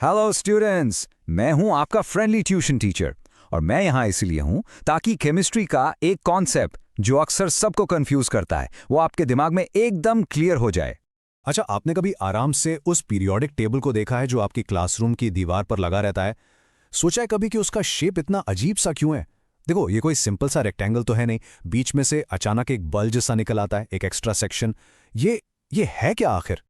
Hello students, मैं हूं आपका फ्रेंडली ट्यूशन टीचर और मैं यहां इसलिए हूं ताकि केमिस्ट्री का एक कॉन्सेप्ट जो अक्सर सबको कंफ्यूज करता है वो आपके दिमाग में एकदम क्लियर हो जाए। अच्छा, आपने कभी आराम से उस पीरियोडिक टेबल को देखा है जो आपकी क्लासरूम की दीवार पर लगा रहता है? सोचा है कभी कि उसका शेप इतना अजीब सा क्यों है? देखो, ये कोई सिंपल सा रेक्टेंगल तो है नहीं, बीच में से अचानक एक बल्ज सा निकल आता है, एक एक्स्ट्रा सेक्शन। ये है क्या आखिर?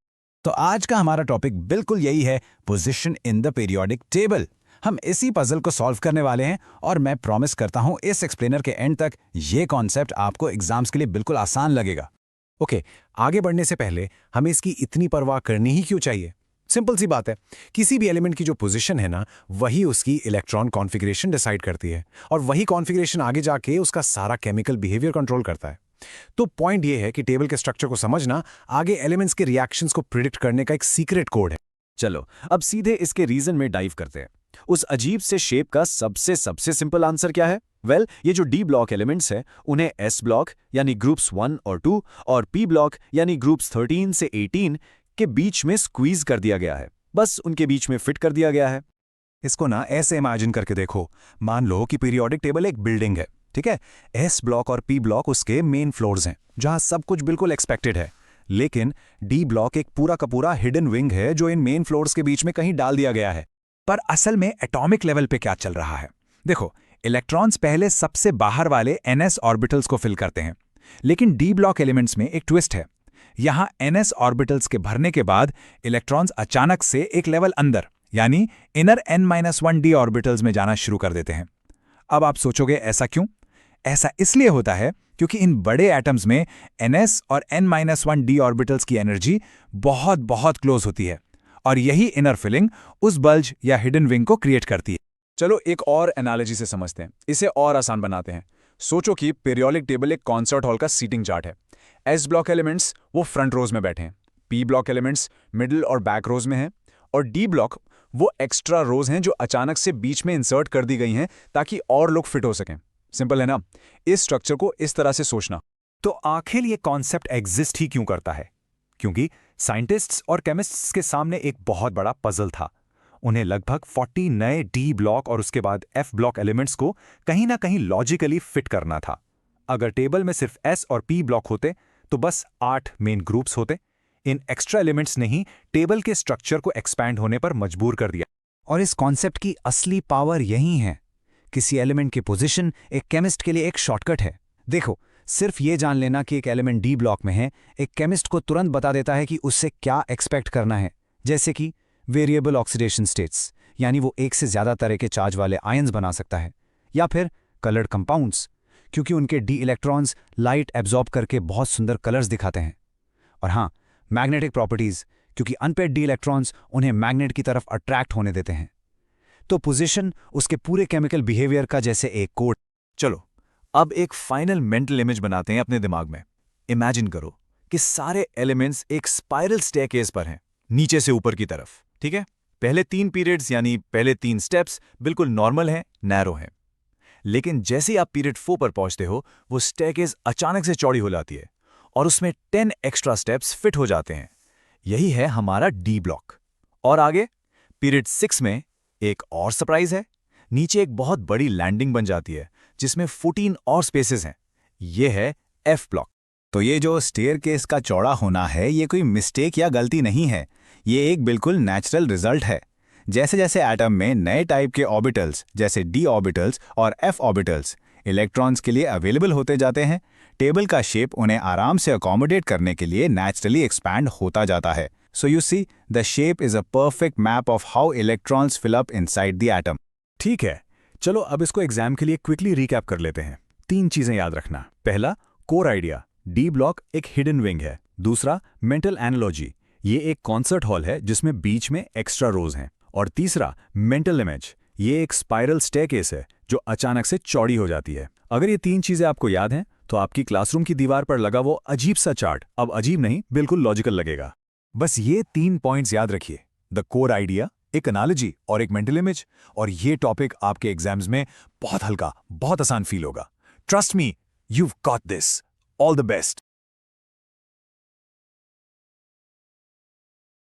तो आज का हमारा टॉपिक बिल्कुल यही है, position in the periodic table. हम इसी पजल को सॉल्व करने वाले हैं और मैं प्रॉमिस करता हूं इस एक्सप्लेनर के एंड तक ये कॉन्सेप्ट आपको एग्जाम्स के लिए बिल्कुल आसान लगेगा। ओके, आगे बढ़ने से पहले हमें इसकी इतनी परवाह करनी ही क्यों चाहिए? सिंपल सी बात है, किसी भी एलिमेंट की जो पोजीशन है ना, वही उसकी इलेक्ट्रॉन कॉन्फ़िगरेशन डिसाइड करती है और वही कॉन्फ़िगरेशन आगे जाके उसका सारा केमिकल बिहेवियर कंट्रोल करता है। तो पॉइंट ये है कि टेबल के स्ट्रक्चर को समझना आगे एलिमेंट्स के रिएक्शंस को प्रिडिक्ट करने का एक सीक्रेट कोड है। चलो अब सीधे इसके रीजन में डाइव करते हैं। उस अजीब से शेप का सबसे सिंपल आंसर क्या है? ये जो डी ब्लॉक एलिमेंट्स हैं उन्हें एस ब्लॉक यानी ग्रुप्स 1 और 2 और पी ब्लॉक यानी ग्रुप्स 13 से 18 के बीच में स्क्वीज कर दिया गया है। बस उनके बीच में फिट कर दिया गया है। इसको ना ऐसे इमेजिन करके देखो, मान लो कि पीरियोडिक टेबल एक बिल्डिंग है, ठीक है? एस ब्लॉक और पी ब्लॉक उसके मेन फ्लोर्स हैं जहां सब कुछ बिल्कुल एक्सपेक्टेड है, लेकिन डी ब्लॉक एक पूरा का पूरा हिडन विंग है जो इन मेन फ्लोर्स के बीच में कहीं डाल दिया गया है। पर असल में एटॉमिक लेवल पे क्या चल रहा है? देखो, इलेक्ट्रॉन्स पहले सबसे बाहर वाले ns ऑर्बिटल्स को फिल करते हैं, लेकिन डी ब्लॉक एलिमेंट्स में एक ट्विस्ट है। यहां ns ऑर्बिटल्स के भरने के बाद इलेक्ट्रॉन्स अचानक से एक लेवल अंदर यानी इनर n-1 डी ऑर्बिटल्स में जाना शुरू कर देते हैं। अब आप सोचोगे ऐसा क्यों? ऐसा इसलिए होता है क्योंकि इन बड़े एटम्स में ns और n-1 डी ऑर्बिटल्स की एनर्जी बहुत बहुत क्लोज होती है और यही इनर फिलिंग उस बल्ज या हिडन विंग को क्रिएट करती है। चलो एक और एनालॉजी से समझते हैं, इसे और आसान बनाते हैं। सोचो कि पीरियोडिक टेबल एक कॉन्सर्ट हॉल का सीटिंग चार्ट है। एस ब्लॉक एलिमेंट्स वो फ्रंट रोज में बैठे हैं, पी ब्लॉक एलिमेंट्स मिडिल और बैक रोज में हैं और डी ब्लॉक वो एक्स्ट्रा रोज हैं जो अचानक से बीच में इंसर्ट कर दी गई हैं ताकि और लोग फिट हो सकें। सिंपल है ना? इस स्ट्रक्चर को इस तरह से सोचना। तो आखिर ये कॉन्सेप्ट एग्जिस्ट ही क्यों करता है? क्योंकि साइंटिस्ट्स और केमिस्ट्स के सामने एक बहुत बड़ा पजल था। उन्हें लगभग 40 नए डी ब्लॉक और उसके बाद एफ ब्लॉक एलिमेंट्स को कहीं ना कहीं लॉजिकली फिट करना था। अगर टेबल में सिर्फ एस और पी ब्लॉक होते तो बस 8 मेन ग्रुप्स होते। इन एक्स्ट्रा एलिमेंट्स ने ही टेबल के स्ट्रक्चर को एक्सपैंड होने पर मजबूर कर दिया। और इस कॉन्सेप्ट की असली पावर यही है। किसी एलिमेंट की पोजीशन एक केमिस्ट के लिए एक शॉर्टकट है। देखो, सिर्फ ये जान लेना कि एक एलिमेंट डी ब्लॉक में है, एक केमिस्ट को तुरंत बता देता है कि उससे क्या एक्सपेक्ट करना है। जैसे कि वेरिएबल ऑक्सीडेशन स्टेट्स, यानी वो एक से ज्यादा तरह के चार्ज वाले आयंस बना सकता है, या फिर कलर्ड कंपाउंड्स, क्योंकि उनके डी इलेक्ट्रॉन्स लाइट एब्जॉर्ब करके बहुत सुंदर कलर्स दिखाते हैं। और हाँ, मैग्नेटिक प्रॉपर्टीज, क्योंकि अनपेड डी इलेक्ट्रॉन्स उन्हें मैग्नेट की तरफ अट्रैक्ट होने देते हैं। तो पोजीशन उसके पूरे केमिकल बिहेवियर का जैसे एक कोड। चलो अब एक फाइनल मेंटल इमेज बनाते हैं अपने दिमाग में। इमेजिन करो कि सारे एलिमेंट्स एक स्पाइरल स्टेयरकेस पर हैं, नीचे से ऊपर की तरफ। ठीक है, पहले 3 पीरियड्स यानी पहले 3 स्टेप्स बिल्कुल नॉर्मल हैं, नैरो हैं। लेकिन जैसे ही आप पीरियड 4 पर पहुंचते हो, वो स्टेयरकेस अचानक से चौड़ी हो जाती है और उसमें 10 एक्स्ट्रा स्टेप्स फिट हो जाते हैं। यही है हमारा डी ब्लॉक। और आगे पीरियड 6 में एक और सरप्राइज है। नीचे एक बहुत बड़ी लैंडिंग बन जाती है जिसमें 14 और स्पेसेस हैं। यह है एफ ब्लॉक। तो ये जो स्टेयरकेस का चौड़ा होना है, ये कोई मिस्टेक या गलती नहीं है, ये एक बिल्कुल नेचुरल रिजल्ट है। जैसे जैसे एटम में नए टाइप के ऑर्बिटल्स जैसे डी ऑर्बिटल्स और एफ ऑर्बिटल्स इलेक्ट्रॉन्स के लिए अवेलेबल होते जाते हैं, टेबल का शेप उन्हें आराम से अकोमोडेट करने के लिए नेचुरली एक्सपैंड होता जाता है। So you see, the shape is a perfect map of how electrons fill up inside the atom. ठीक है, चलो अब इसको एग्जाम के लिए क्विकली रिकैप कर लेते हैं। 3 चीजें याद रखना। पहला, कोर आइडिया, डी ब्लॉक एक हिडन विंग है। दूसरा, मेंटल एनालॉजी, ये एक कॉन्सर्ट हॉल है जिसमें बीच में एक्स्ट्रा रोज हैं। और तीसरा, मेंटल इमेज, ये एक स्पाइरल स्टेयरकेस है जो अचानक से चौड़ी हो जाती है। अगर ये 3 चीजें आपको याद हैं तो आपकी क्लासरूम की दीवार पर लगा वो अजीब सा चार्ट अब अजीब नहीं, बिल्कुल लॉजिकल लगेगा। बस ये 3 पॉइंट्स याद रखिए, द कोर आइडिया, एक एनालॉजी और एक मेंटल इमेज, और ये टॉपिक आपके एग्जाम्स में बहुत हल्का, बहुत आसान फील होगा। Trust me, you've got this. All the best.